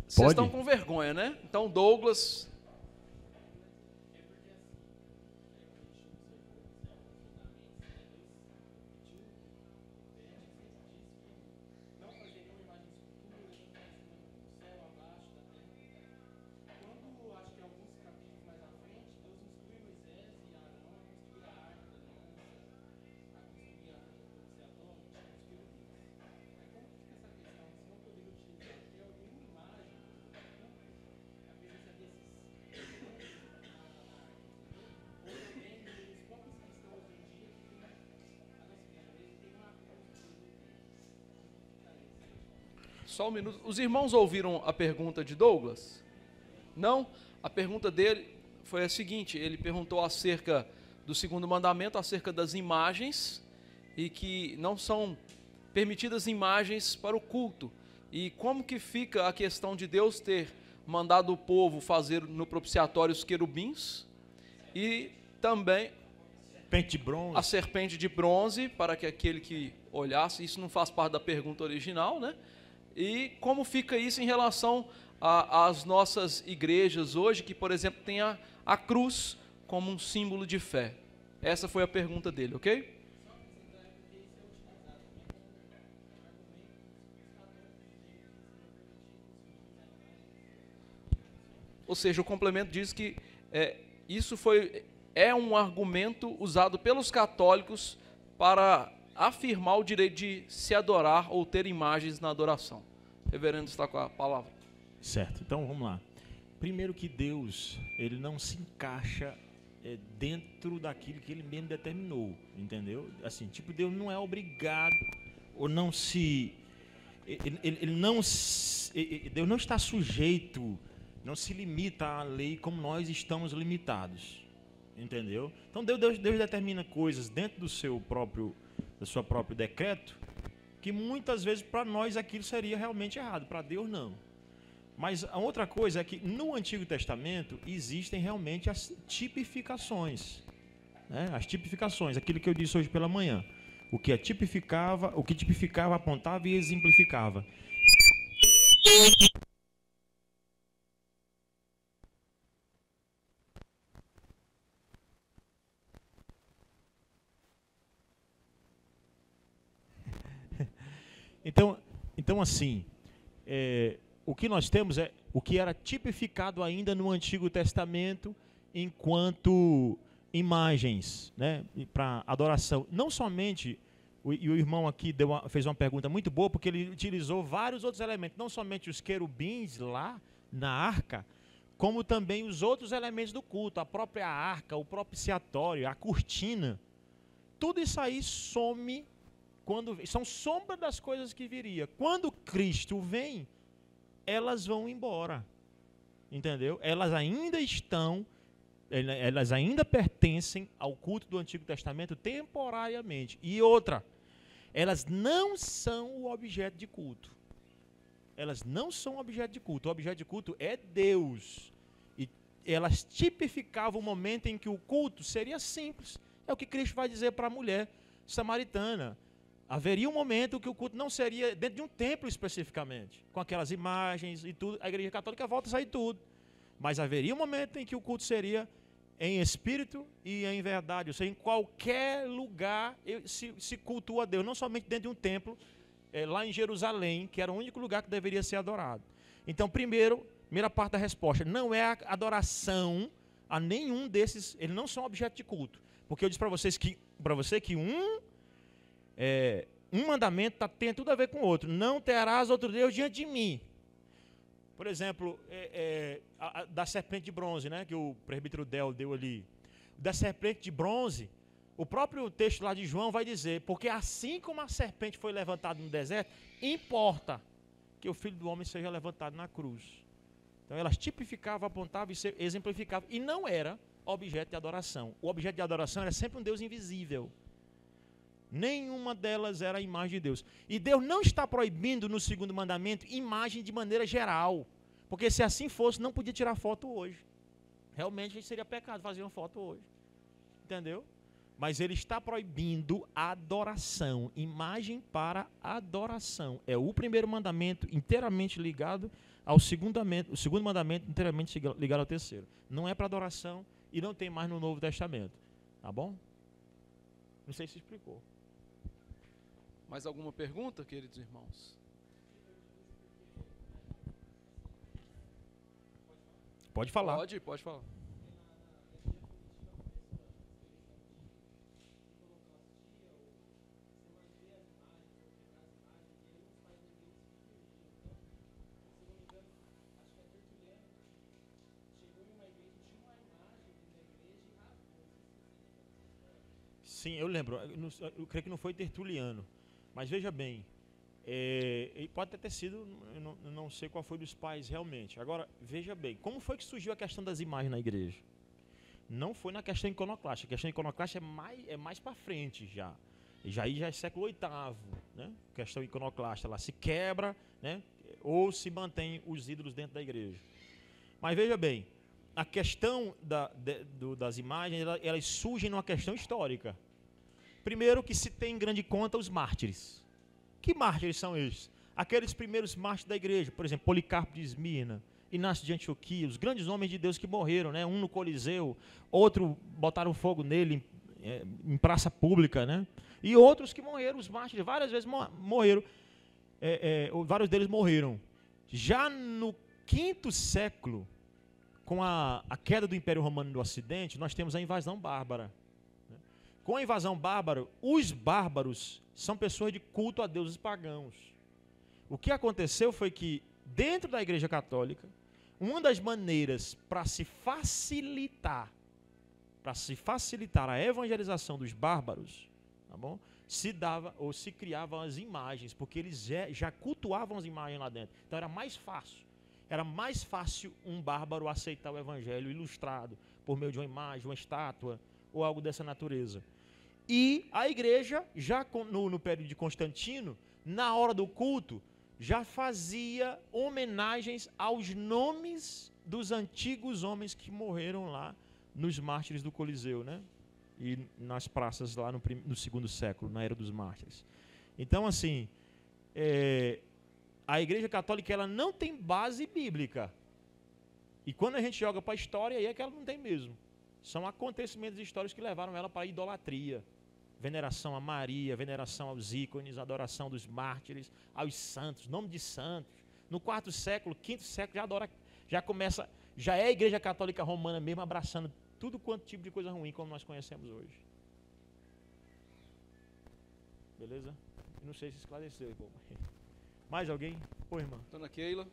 Vocês estão com vergonha, né? Então, Douglas... Só um minuto. Os irmãos ouviram a pergunta de Douglas? Não? A pergunta dele foi a seguinte: ele perguntou acerca do segundo mandamento, acerca das imagens, e que não são permitidas imagens para o culto. E como que fica a questão de Deus ter mandado o povo fazer no propiciatório os querubins, e também a serpente de bronze, para que aquele que olhasse, isso não faz parte da pergunta original, né? E como fica isso em relação às nossas igrejas hoje, que, por exemplo, tem a cruz como um símbolo de fé? Essa foi a pergunta dele, ok? Ou seja, o complemento diz que isso é um argumento usado pelos católicos para afirmar o direito de se adorar ou ter imagens na adoração. O reverendo está com a palavra. Certo, então vamos lá. Primeiro que Deus, ele não se encaixa dentro daquilo que ele mesmo determinou, entendeu? Assim, tipo, Deus não é obrigado, ou não se... Deus não está sujeito, não se limita à lei como nós estamos limitados, entendeu? Então Deus determina coisas dentro do seu próprio decreto, que muitas vezes para nós aquilo seria realmente errado, para Deus não. Mas a outra coisa é que no Antigo Testamento existem realmente as tipificações, né? As tipificações, aquilo que eu disse hoje pela manhã, o que tipificava, apontava e exemplificava. Então assim, o que nós temos é o que era tipificado ainda no Antigo Testamento enquanto imagens, né, para adoração. Não somente, e o irmão aqui fez uma pergunta muito boa, porque ele utilizou vários outros elementos, não somente os querubins lá na arca, como também os outros elementos do culto, a própria arca, o propiciatório, a cortina. Tudo isso aí some... são sombra das coisas que viria. Quando Cristo vem, elas vão embora, entendeu? Elas ainda pertencem ao culto do Antigo Testamento temporariamente. E outra, elas não são o objeto de culto. Elas não são objeto de culto. O objeto de culto é Deus. E elas tipificavam o momento em que o culto seria simples. É o que Cristo vai dizer para a mulher samaritana. Haveria um momento que o culto não seria dentro de um templo especificamente, com aquelas imagens e tudo. A Igreja Católica volta a sair tudo. Mas haveria um momento em que o culto seria em espírito e em verdade. Ou seja, em qualquer lugar se cultua a Deus, não somente dentro de um templo, lá em Jerusalém, que era o único lugar que deveria ser adorado. Então, primeira parte da resposta, não é a adoração a nenhum desses, eles não são objeto de culto. Porque eu disse para você que um mandamento tem tudo a ver com o outro. Não terás outro Deus diante de mim. Por exemplo, da serpente de bronze, né, que o presbítero Del deu ali. Da serpente de bronze, o próprio texto lá de João vai dizer, porque assim como a serpente foi levantada no deserto, importa que o Filho do Homem seja levantado na cruz. Então elas tipificavam, apontavam e exemplificavam. E não era objeto de adoração. O objeto de adoração era sempre um Deus invisível. Nenhuma delas era a imagem de Deus. E Deus não está proibindo no segundo mandamento imagem de maneira geral. Porque se assim fosse, não podia tirar foto hoje. Realmente seria pecado fazer uma foto hoje. Entendeu? Mas ele está proibindo a adoração, imagem para adoração. É o primeiro mandamento inteiramente ligado ao segundo mandamento, o segundo mandamento inteiramente ligado ao terceiro. Não é para adoração e não tem mais no Novo Testamento. Tá bom? Não sei se explicou. Mais alguma pergunta, queridos irmãos? Pode falar. Pode falar. Sim, eu lembro. Eu creio que não foi Tertuliano. Mas veja bem, ele pode ter sido, eu não sei qual foi dos pais realmente. Agora, veja bem, como foi que surgiu a questão das imagens na igreja? Não foi na questão iconoclástica. A questão iconoclástica é mais para frente já. Já é século VIII, né? A questão iconoclástica, ela se quebra, né? Ou se mantém os ídolos dentro da igreja. Mas veja bem, a questão das imagens, elas surgem numa questão histórica. Primeiro que se tem em grande conta os mártires. Que mártires são esses? Aqueles primeiros mártires da igreja, por exemplo, Policarpo de Esmirna, Inácio de Antioquia, os grandes homens de Deus que morreram, né? Um no Coliseu, outro botaram fogo nele em praça pública, né? E outros que morreram, os mártires, várias vezes morreram, vários deles morreram. Já no quinto século, com a queda do Império Romano do Ocidente, nós temos a invasão bárbara. Com a invasão bárbara, os bárbaros são pessoas de culto a deuses pagãos. O que aconteceu foi que, dentro da Igreja Católica, uma das maneiras para se facilitar a evangelização dos bárbaros, tá bom? Se dava ou se criavam as imagens, porque eles já cultuavam as imagens lá dentro. Então era mais fácil um bárbaro aceitar o evangelho ilustrado por meio de uma imagem, uma estátua ou algo dessa natureza. E a igreja, já no período de Constantino, na hora do culto, já fazia homenagens aos nomes dos antigos homens que morreram lá nos mártires do Coliseu, né? E nas praças lá no segundo século, na era dos mártires. Então, assim, a Igreja Católica ela não tem base bíblica. E quando a gente joga para a história, aí é que ela não tem mesmo. São acontecimentos históricos que levaram ela para a idolatria. Veneração a Maria, veneração aos ícones, adoração dos mártires, aos santos, nome de santos. No quarto século, quinto século, já é a Igreja Católica Romana mesmo abraçando tudo quanto tipo de coisa ruim como nós conhecemos hoje. Beleza? Não sei se esclareceu, irmão. Mais alguém? Oi, irmã. Dona Keila.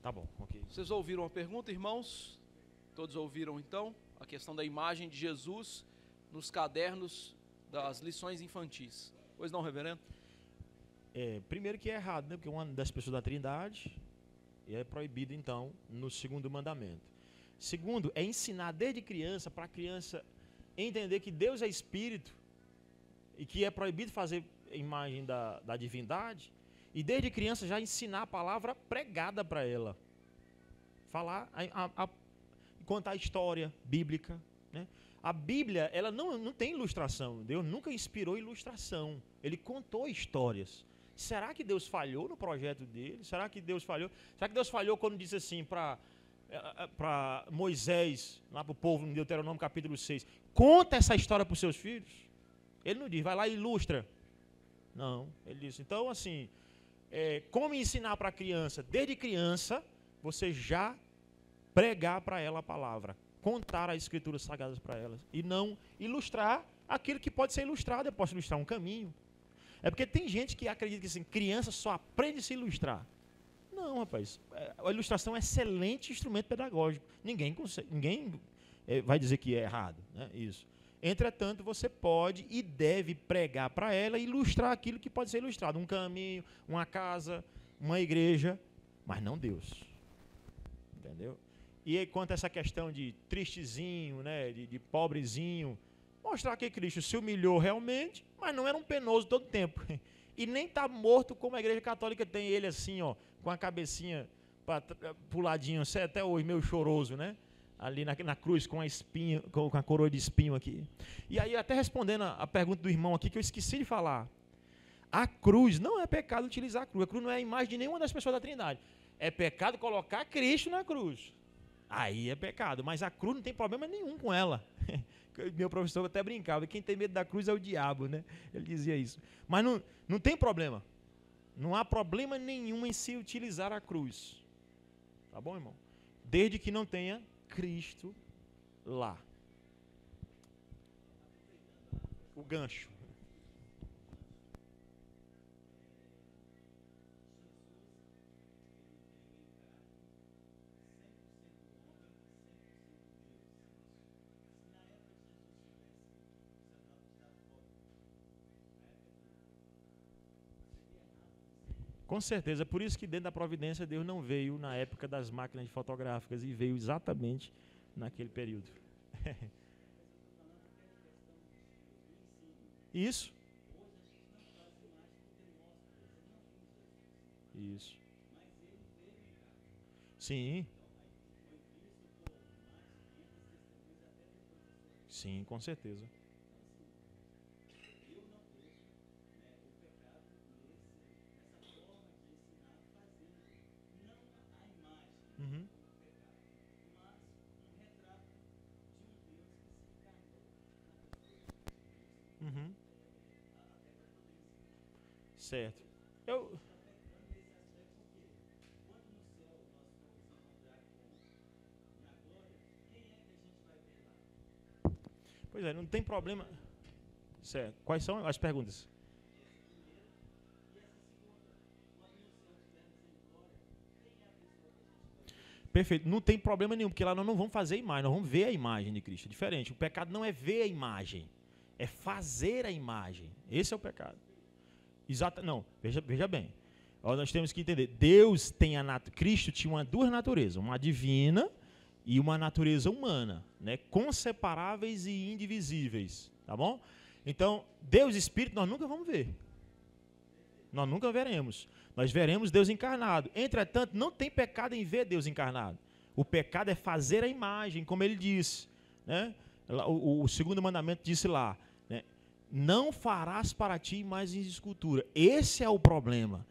Tá bom, ok. Vocês ouviram a pergunta, irmãos? Todos ouviram, então, a questão da imagem de Jesus nos cadernos das lições infantis. Pois não, reverendo? Primeiro que é errado, né? Porque uma das pessoas da Trindade é proibido, então, no segundo mandamento. Segundo, é ensinar desde criança, para a criança entender que Deus é Espírito e que é proibido fazer imagem da divindade, e desde criança já ensinar a palavra pregada para ela. Falar, contar a história bíblica, né? A Bíblia, ela não tem ilustração. Deus nunca inspirou ilustração. Ele contou histórias. Será que Deus falhou no projeto dele? Será que Deus falhou quando disse assim para Moisés, lá para o povo, em Deuteronômio capítulo 6, conta essa história para os seus filhos? Ele não diz, vai lá e ilustra. Não, ele disse, então assim, como ensinar para a criança? Desde criança, você já pregar para ela a palavra, contar as escrituras sagradas para elas, e não ilustrar aquilo que pode ser ilustrado. Eu posso ilustrar um caminho. É porque tem gente que acredita que assim, criança só aprende a se ilustrar. Não, rapaz. A ilustração é um excelente instrumento pedagógico. Ninguém vai dizer que é errado, né? Isso. Entretanto, você pode e deve pregar para ela e ilustrar aquilo que pode ser ilustrado. Um caminho, uma casa, uma igreja, mas não Deus. Entendeu? E aí, quanto a essa questão de tristezinho, né, de pobrezinho, mostrar que Cristo se humilhou realmente, mas não era um penoso todo o tempo. E nem está morto como a igreja católica tem ele assim, ó, com a cabecinha pro ladinho, até hoje meio choroso, né? Ali na cruz com a espinho, com a coroa de espinho aqui. E aí, até respondendo a pergunta do irmão aqui, que eu esqueci de falar. A cruz, não é pecado utilizar a cruz. A cruz não é a imagem de nenhuma das pessoas da Trindade. É pecado colocar Cristo na cruz. Aí é pecado, mas a cruz não tem problema nenhum com ela. Meu professor até brincava, quem tem medo da cruz é o diabo, né? Ele dizia isso. Mas não tem problema. Não há problema nenhum em se utilizar a cruz. Tá bom, irmão? Desde que não tenha Cristo lá. O gancho. Com certeza, por isso que dentro da providência Deus não veio na época das máquinas fotográficas e veio exatamente naquele período. Isso. Isso. Sim. Sim, com certeza. Uhum. Uhum. Certo. Pois é, não tem problema. Certo. Quais são as perguntas? Perfeito. Não tem problema nenhum, porque lá nós não vamos fazer a imagem, nós vamos ver a imagem de Cristo. É diferente. O pecado não é ver a imagem, é fazer a imagem. Esse é o pecado. Exato. Não, veja bem. Nós temos que entender. Deus tem Cristo tinha duas naturezas, uma divina e uma natureza humana, né? Conseparáveis e indivisíveis. Tá bom? Então, Deus Espírito nós nunca vamos ver. Nós nunca veremos. Nós veremos Deus encarnado. Entretanto, não tem pecado em ver Deus encarnado. O pecado é fazer a imagem, como ele disse. Né? O segundo mandamento disse lá, né? Não farás para ti imagens de escultura. Esse é o problema.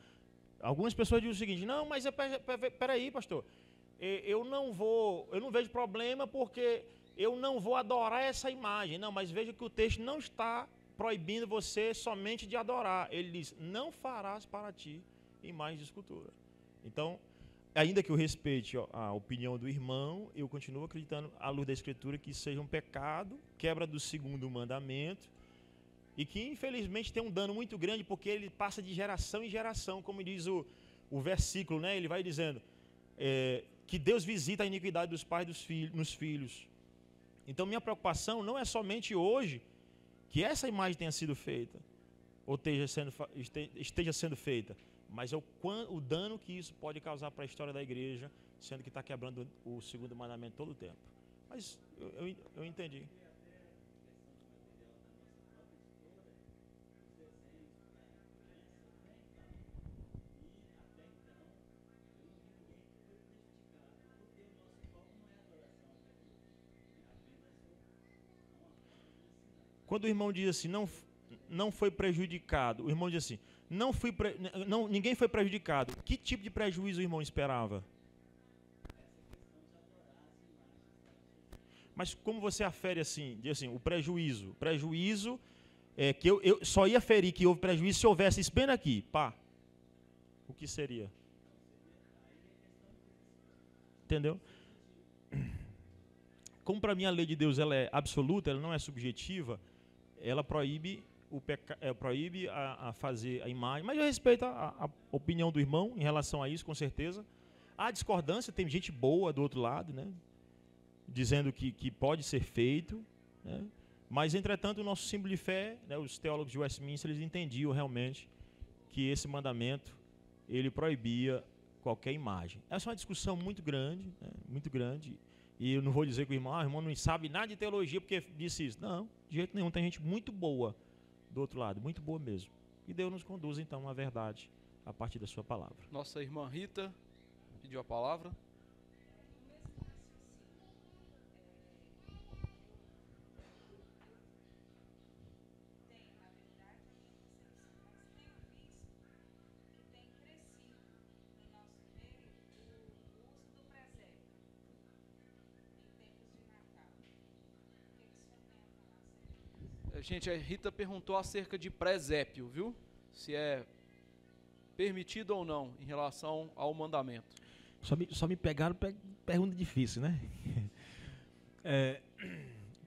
Algumas pessoas dizem o seguinte, não, mas peraí, pastor, eu não vejo problema porque eu não vou adorar essa imagem. Não, mas veja que o texto não está proibindo você somente de adorar. Ele diz, não farás para ti imagem de escultura. Então, ainda que eu respeite a opinião do irmão, eu continuo acreditando, à luz da Escritura, que isso seja um pecado, quebra do segundo mandamento, e que infelizmente tem um dano muito grande, porque ele passa de geração em geração, como diz o versículo, né? Ele vai dizendo que Deus visita a iniquidade dos pais nos filhos. Então, minha preocupação não é somente hoje que essa imagem tenha sido feita, ou esteja sendo feita, mas é o dano que isso pode causar para a história da igreja, sendo que está quebrando o segundo mandamento todo o tempo. Mas eu entendi. Quando o irmão diz assim, não foi prejudicado, o irmão diz assim, ninguém foi prejudicado. Que tipo de prejuízo o irmão esperava? Mas como você afere assim, diz assim, o prejuízo? Prejuízo é que eu só ia aferir que houve prejuízo se houvesse isso bem aqui, pá. O que seria? Entendeu? Como para mim a lei de Deus ela é absoluta, ela não é subjetiva, ela proíbe a fazer a imagem, mas eu respeito a opinião do irmão em relação a isso, com certeza. Há discordância, tem gente boa do outro lado, né, dizendo que pode ser feito, né, Mas, entretanto, o nosso símbolo de fé, né, os teólogos de Westminster, eles entendiam realmente que esse mandamento, ele proibia qualquer imagem. Essa é uma discussão muito grande, né, muito grande. E eu não vou dizer que o irmão não sabe nada de teologia porque disse isso. Não, de jeito nenhum. Tem gente muito boa do outro lado, muito boa mesmo. E Deus nos conduz, então, à verdade, a partir da sua palavra. Nossa irmã Rita pediu a palavra. Gente, a Rita perguntou acerca de presépio, viu? Se é permitido ou não em relação ao mandamento. Só me pegaram pergunta difícil, né?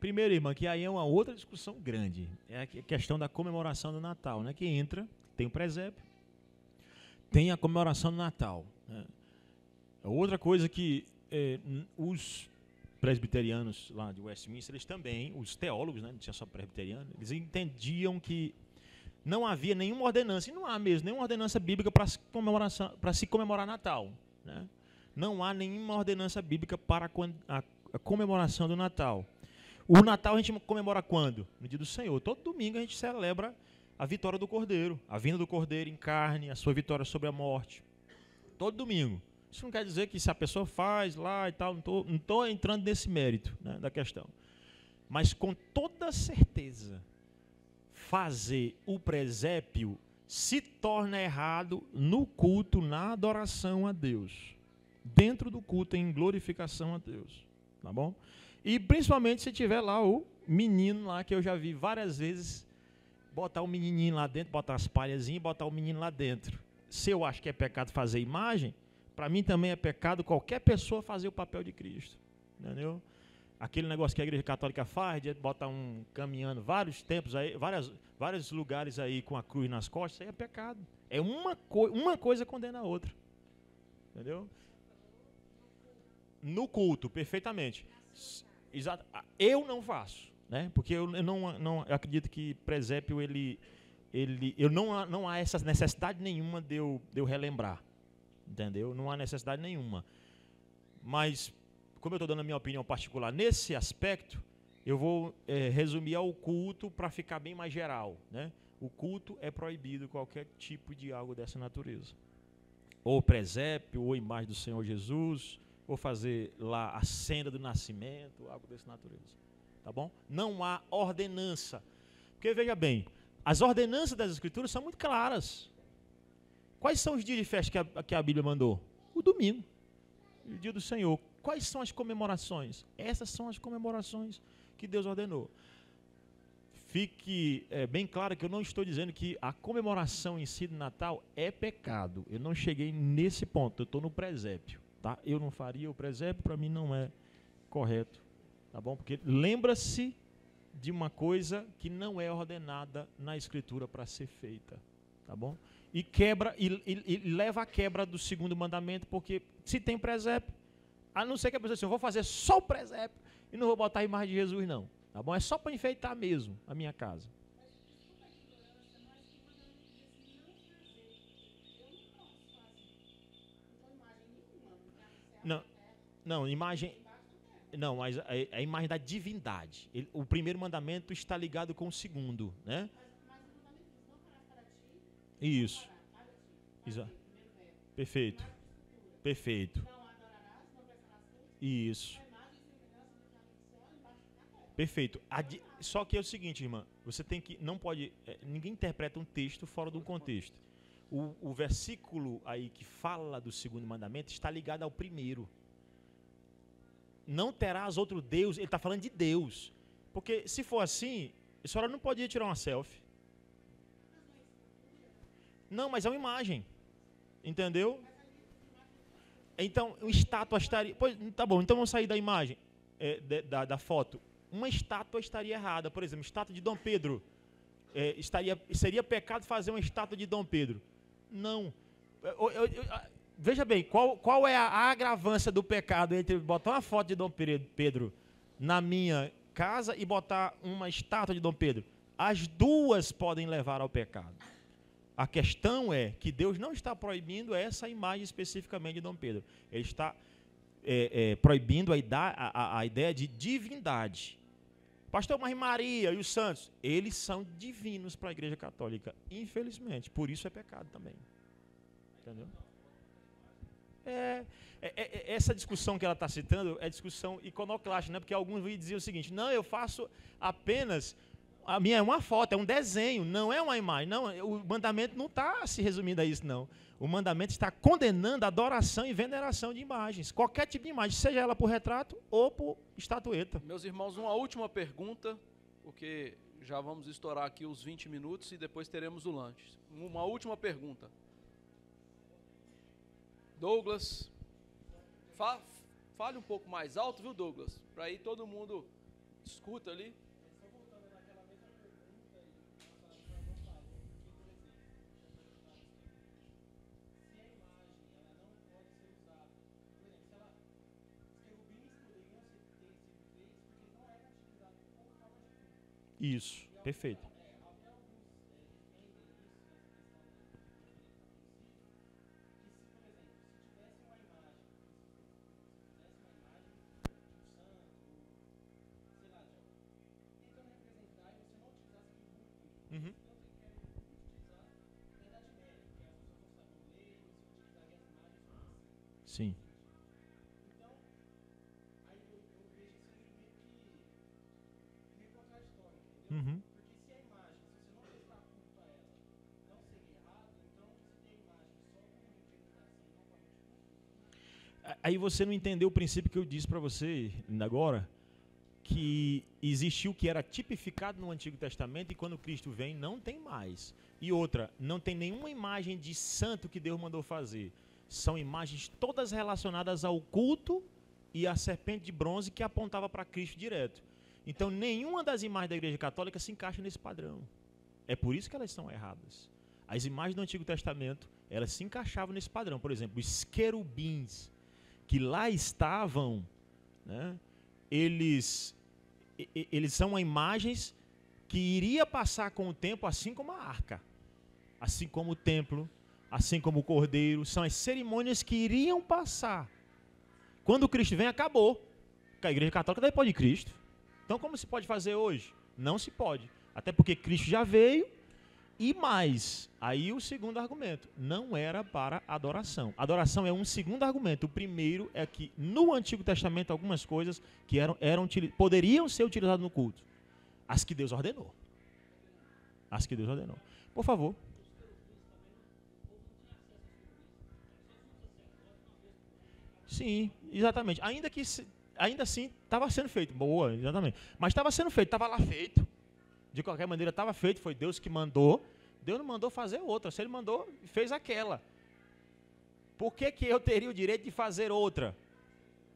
Primeiro, irmã, que aí é uma outra discussão grande. É a questão da comemoração do Natal, né? Que entra, tem o presépio, tem a comemoração do Natal. Né? Outra coisa que os presbiterianos lá de Westminster, eles também, os teólogos, né, não tinha só presbiteriano, eles entendiam que não havia nenhuma ordenança, e não há mesmo, nenhuma ordenança bíblica para se comemorar Natal. Né? Não há nenhuma ordenança bíblica para a comemoração do Natal. O Natal a gente comemora quando? No dia do Senhor. Todo domingo a gente celebra a vitória do Cordeiro, a vinda do Cordeiro em carne, a sua vitória sobre a morte. Todo domingo. Isso não quer dizer que se a pessoa faz lá e tal, não estou entrando nesse mérito, né, da questão. Mas com toda certeza, fazer o presépio se torna errado no culto, na adoração a Deus. Dentro do culto, em glorificação a Deus. Tá bom? E principalmente se tiver lá o menino lá, que eu já vi várias vezes, botar o menininho lá dentro, botar as palhazinhas e botar o menino lá dentro. Se eu acho que é pecado fazer imagem, para mim também é pecado qualquer pessoa fazer o papel de Cristo. Entendeu? Aquele negócio que a Igreja Católica faz, de botar um caminhando vários tempos aí, vários lugares aí com a cruz nas costas, isso aí é pecado. É uma coisa condena a outra. Entendeu? No culto, perfeitamente. Exato. Eu não faço, né? Porque eu eu acredito que presépio não há essa necessidade nenhuma de eu relembrar. Entendeu? Não há necessidade nenhuma. Mas, como eu estou dando a minha opinião particular nesse aspecto, eu vou resumir ao culto para ficar bem mais geral. Né? O culto é proibido qualquer tipo de algo dessa natureza. Ou presépio, ou imagem do Senhor Jesus, ou fazer lá a cena do nascimento, algo dessa natureza. Tá bom? Não há ordenança. Porque, veja bem, as ordenanças das Escrituras são muito claras. Quais são os dias de festa que a Bíblia mandou? O domingo, o dia do Senhor. Quais são as comemorações? Essas são as comemorações que Deus ordenou. Fique bem claro que eu não estou dizendo que a comemoração em si do Natal é pecado. Eu não cheguei nesse ponto, eu estou no presépio. Tá? Eu não faria o presépio, para mim não é correto. Tá bom? Porque lembra-se de uma coisa que não é ordenada na Escritura para ser feita. Tá bom? E quebra e leva à quebra do segundo mandamento, porque se tem presépio, a não ser que a pessoa assim, eu vou fazer só o presépio e não vou botar a imagem de Jesus não, tá bom? É só para enfeitar mesmo a minha casa. Não, imagem, não, mas a imagem da divindade. O primeiro mandamento está ligado com o segundo, né? Isso. Exato. Perfeito. Perfeito. Isso. Perfeito. Só que é o seguinte, irmã, você tem que, não pode, ninguém interpreta um texto fora do contexto. O versículo aí que fala do segundo mandamento está ligado ao primeiro. Não terás outro Deus, ele está falando de Deus. Porque se for assim, a senhora não podia tirar uma selfie. Não, mas é uma imagem. Entendeu? Então, uma estátua estaria... Pois, tá bom, então vamos sair da imagem, da foto. Uma estátua estaria errada. Por exemplo, estátua de Dom Pedro. Seria pecado fazer uma estátua de Dom Pedro? Não. Veja bem, qual é a agravância do pecado entre botar uma foto de Dom Pedro na minha casa e botar uma estátua de Dom Pedro. As duas podem levar ao pecado. A questão é que Deus não está proibindo essa imagem especificamente de Dom Pedro. Ele está proibindo a ideia de divindade. Pastor, mas Maria e os santos, eles são divinos para a Igreja Católica, infelizmente. Por isso é pecado também. Entendeu? Essa discussão que ela está citando é discussão iconoclástica, né? Porque alguns diziam o seguinte: não, eu faço apenas, a minha é uma foto, é um desenho, não é uma imagem. Não, o mandamento não está se resumindo a isso, não. O mandamento está condenando a adoração e veneração de imagens, qualquer tipo de imagem, seja ela por retrato ou por estatueta. Meus irmãos, uma última pergunta, porque já vamos estourar aqui os 20 minutos e depois teremos o lanche. Uma última pergunta. Douglas, fale um pouco mais alto, viu, Douglas? Para aí todo mundo escuta ali. Isso, perfeito. Uhum. Sim. Uhum. Aí você não entendeu o princípio que eu disse para você ainda agora, que existiu o que era tipificado no Antigo Testamento e quando Cristo vem não tem mais. E outra, não tem nenhuma imagem de santo que Deus mandou fazer. São imagens todas relacionadas ao culto e à serpente de bronze que apontava para Cristo direto. Então nenhuma das imagens da Igreja Católica se encaixa nesse padrão. É por isso que elas são erradas. As imagens do Antigo Testamento, elas se encaixavam nesse padrão. Por exemplo, os querubins que lá estavam, né, eles são imagens que iria passar com o tempo, assim como a arca, assim como o templo, assim como o cordeiro. São as cerimônias que iriam passar. Quando Cristo vem, acabou. Porque a Igreja Católica está depois de Cristo. Então, como se pode fazer hoje? Não se pode. Até porque Cristo já veio. E mais, aí o segundo argumento, não era para adoração. Adoração é um segundo argumento. O primeiro é que no Antigo Testamento algumas coisas que poderiam ser utilizadas no culto. As que Deus ordenou. As que Deus ordenou. Por favor. Sim, exatamente. Ainda assim estava sendo feito. Boa, exatamente. Mas estava sendo feito, estava lá feito. De qualquer maneira, estava feito, foi Deus que mandou. Deus não mandou fazer outra. Se Ele mandou, fez aquela. Por que que eu teria o direito de fazer outra?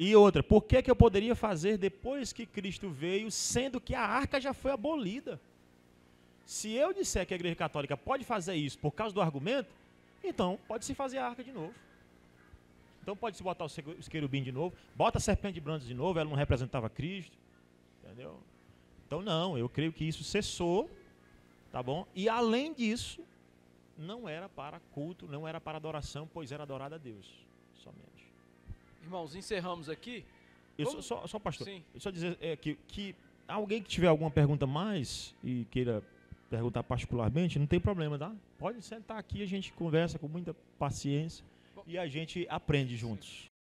E outra, por que que eu poderia fazer depois que Cristo veio, sendo que a arca já foi abolida? Se eu disser que a Igreja Católica pode fazer isso por causa do argumento, então pode-se fazer a arca de novo. Então pode-se botar os querubins de novo, bota a serpente de bronze de novo, ela não representava Cristo. Entendeu? Então não, eu creio que isso cessou, tá bom? E além disso, não era para culto, não era para adoração, pois era adorada a Deus, somente. Irmãos, encerramos aqui. Só pastor, Sim. eu só dizer que alguém que tiver alguma pergunta mais e queira perguntar particularmente, não tem problema, tá? Pode sentar aqui, a gente conversa com muita paciência e a gente aprende juntos.